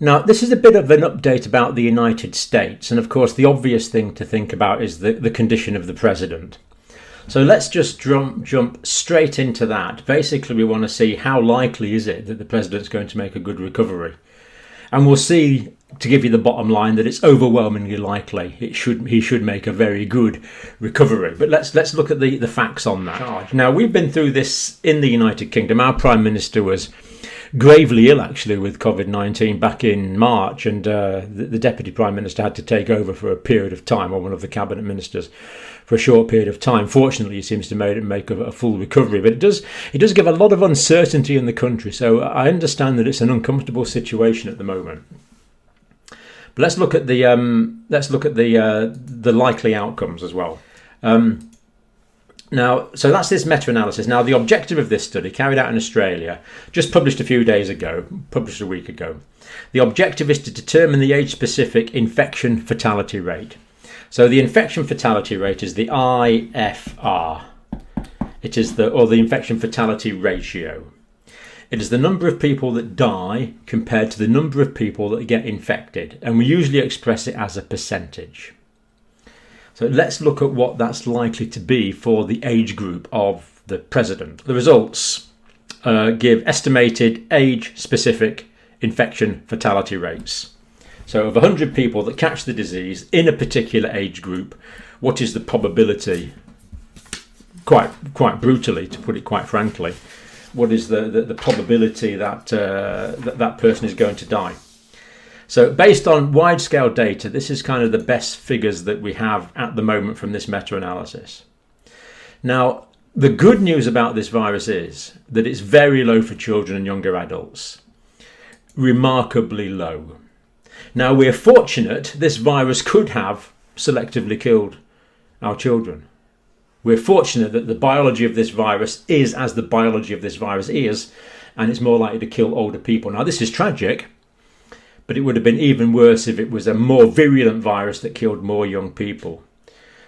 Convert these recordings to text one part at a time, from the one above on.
Now, this is a bit of an update about the United States, and of course the obvious thing to think about is the condition of the president. So let's just jump straight into that. Basically, we want to see how likely is it that the president's going to make a good recovery. And we'll see, to give you the bottom line, that it's overwhelmingly likely he should make a very good recovery. But let's look at the facts on that. Now, we've been through this in the United Kingdom. Our Prime Minister was gravely ill, actually, with Covid-19 back in March, and the Deputy Prime Minister had to take over for a period of time, or one of the Cabinet Ministers, for a short period of time. Fortunately, he seems to make a full recovery, but it does give a lot of uncertainty in the country. So I understand that it's an uncomfortable situation at the moment. But let's look at the likely outcomes as well. Now, so that's this meta-analysis. Now, the objective of this study, carried out in Australia, just published a week ago. The objective is to determine the age-specific infection fatality rate. So the infection fatality rate is the IFR. It is the infection fatality ratio. It is the number of people that die compared to the number of people that get infected, and we usually express it as a percentage. So let's look at what that's likely to be for the age group of the president. The results give estimated age-specific infection fatality rates. So of 100 people that catch the disease in a particular age group, what is the probability, quite brutally, to put it quite frankly, what is the probability that that person is going to die? So based on wide-scale data, this is kind of the best figures that we have at the moment from this meta-analysis. Now, the good news about this virus is that it's very low for children and younger adults. Remarkably low. Now, we're fortunate this virus could have selectively killed our children. We're fortunate that the biology of this virus is as the biology of this virus is, and it's more likely to kill older people. Now, this is tragic, but it would have been even worse if it was a more virulent virus that killed more young people.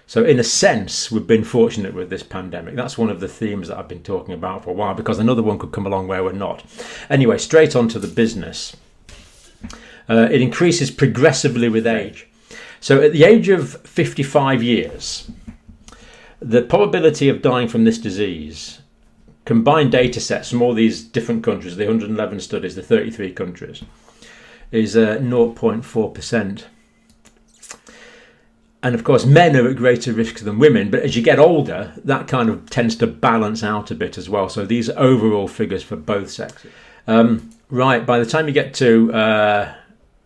So in a sense, we've been fortunate with this pandemic. That's one of the themes that I've been talking about for a while, because another one could come along where we're not. Anyway, straight on to the business. It increases progressively with age. So at the age of 55 years, the probability of dying from this disease, combined data sets from all these different countries, the 111 studies, the 33 countries, is 0.4%. And of course, men are at greater risk than women, but as you get older, that kind of tends to balance out a bit as well. So these are overall figures for both sexes. Right, by the time you get to the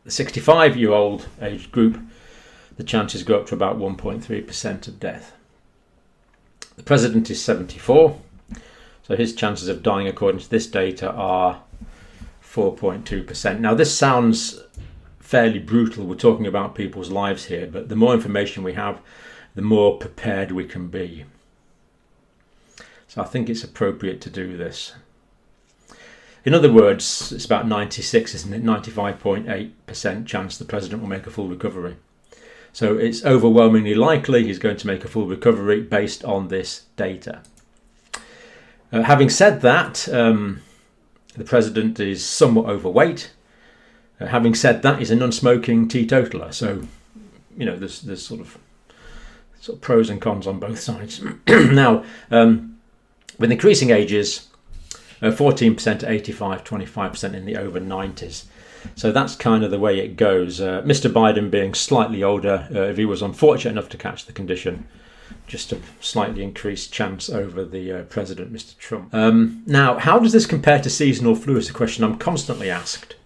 65-year-old age group, the chances go up to about 1.3% of death. The president is 74, so his chances of dying according to this data are 4.2%. Now, this sounds fairly brutal. We're talking about people's lives here, but the more information we have, the more prepared we can be. So I think it's appropriate to do this. In other words, it's about 96, isn't it? 95.8% chance the president will make a full recovery. So it's overwhelmingly likely he's going to make a full recovery based on this data. Having said that, the president is somewhat overweight. Having said that, he's a non-smoking teetotaler. So, you know, there's sort of pros and cons on both sides. Now, with increasing ages, 14% to 85, 25% in the over 90s. So that's kind of the way it goes. Mr. Biden being slightly older, if he was unfortunate enough to catch the condition, just a slightly increased chance over the president, Mr. Trump. Now, how does this compare to seasonal flu is a question I'm constantly asked.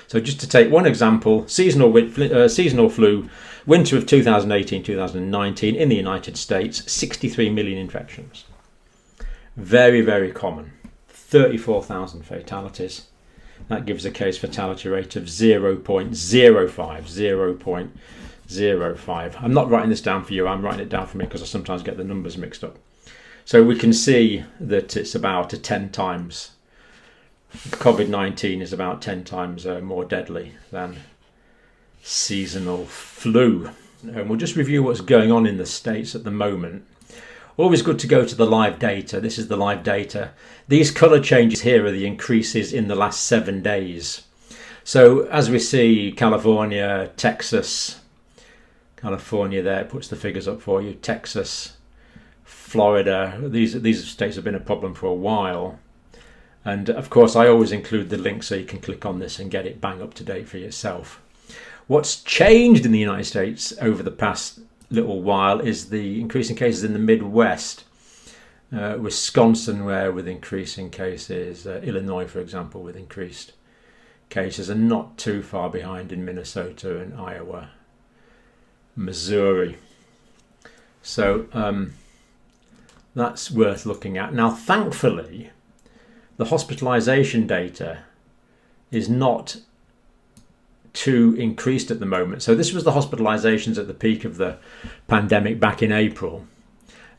So just to take one example, seasonal flu, winter of 2018-2019 in the United States, 63 million infections. Very, very common. 34,000 fatalities. That gives a case fatality rate of 0.05. I'm not writing this down for you, I'm writing it down for me because I sometimes get the numbers mixed up. So we can see that it's about 10 times, Covid-19 is about 10 times more deadly than seasonal flu. And we'll just review what's going on in the States at the moment. Always good to go to the live data. This is the live data. These colour changes here are the increases in the last 7 days. So as we see, California, Texas, California there puts the figures up for you, Texas, Florida, these states have been a problem for a while. And of course I always include the link so you can click on this and get it bang up to date for yourself. What's changed in the United States over the past little while is the increasing cases in the Midwest. Wisconsin, where with increasing cases, Illinois, for example, with increased cases, and not too far behind in Minnesota and Iowa, Missouri. So that's worth looking at. Now, thankfully, the hospitalization data is not too increased at the moment. So this was the hospitalizations at the peak of the pandemic back in April.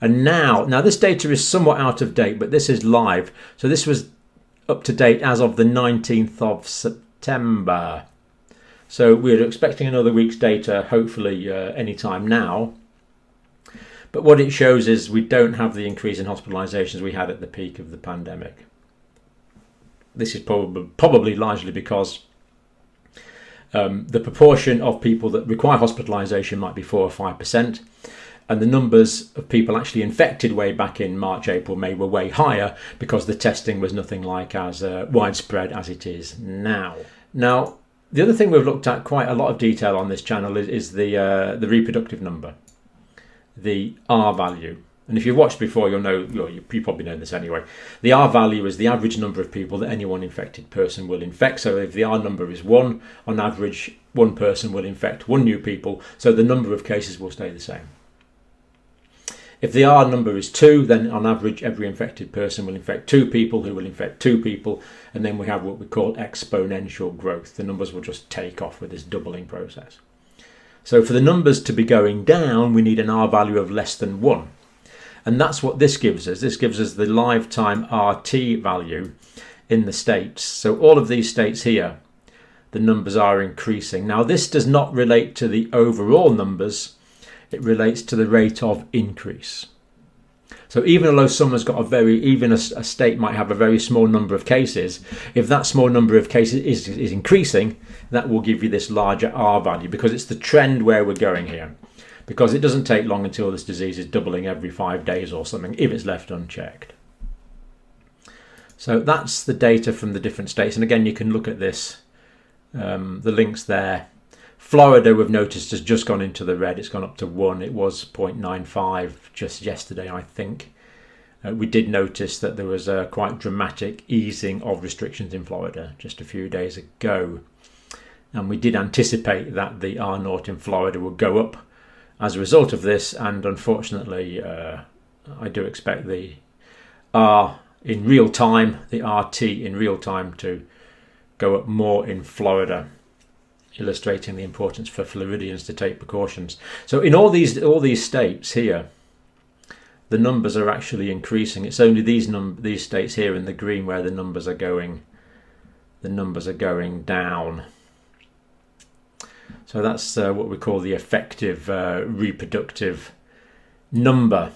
And now this data is somewhat out of date, but this is live. So this was up to date as of the 19th of September. So we're expecting another week's data, hopefully anytime now. But what it shows is we don't have the increase in hospitalizations we had at the peak of the pandemic. This is probably largely because the proportion of people that require hospitalisation might be 4 or 5%, and the numbers of people actually infected way back in March, April, May were way higher because the testing was nothing like as widespread as it is now. Now, the other thing we've looked at quite a lot of detail on this channel is the reproductive number, the R value. And if you've watched before, you'll know, you probably know this anyway. The R value is the average number of people that any one infected person will infect. So if the R number is 1, on average, one person will infect 1 new people. So the number of cases will stay the same. If the R number is 2, then on average, every infected person will infect 2 people who will infect 2 people. And then we have what we call exponential growth. The numbers will just take off with this doubling process. So for the numbers to be going down, we need an R value of less than 1. And that's what this gives us. This gives us the lifetime RT value in the states. So all of these states here, the numbers are increasing. Now this does not relate to the overall numbers. It relates to the rate of increase. So even though someone's got a state might have a very small number of cases, if that small number of cases is increasing, that will give you this larger R value because it's the trend where we're going here. Because it doesn't take long until this disease is doubling every 5 days or something if it's left unchecked. So that's the data from the different states. And again, you can look at this, the links there. Florida, we've noticed, has just gone into the red. It's gone up to 1. It was 0.95 just yesterday, I think. We did notice that there was a quite dramatic easing of restrictions in Florida just a few days ago. And we did anticipate that the R0 in Florida would go up as a result of this, and unfortunately I do expect the R in real time, the RT in real time, to go up more in Florida, illustrating the importance for Floridians to take precautions. So in all these states here, the numbers are actually increasing. It's only these states here in the green where the numbers are going down. So that's what we call the effective reproductive number.